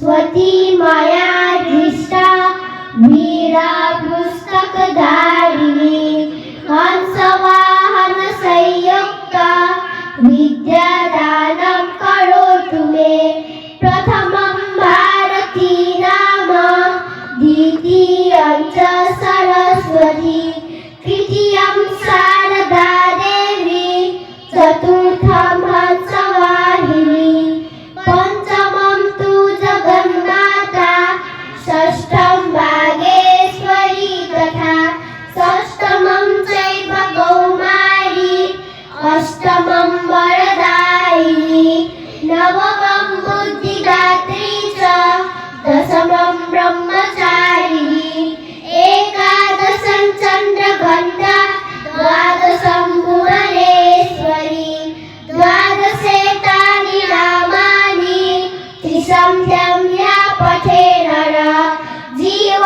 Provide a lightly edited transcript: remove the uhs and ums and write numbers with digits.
स्वती मायाधिष्ठा वीरा पुस्तकधारिणी हंसवाहन संयुक्ता विद्यादानं करोतु मे प्रथमं भारती नाम द्वितीयं च सरस्वती तृतीयं शारदा देवी चतुर्थं हंसवाहिनी पंचमं तु जगन्माता षष्ठं भागेश्वरी तथा षष्ठमं चैव कौमारी अष्टमं वरदायिनी नवमं बुद्धिदात्री च दशमं ब्रह्मचारिणी एकादशं चन्द्रघण्टा द्वादशं भुवनेश्वरी द्वादशेतानि नामानि त्रिसन्ध्यं या पठे नरः जीव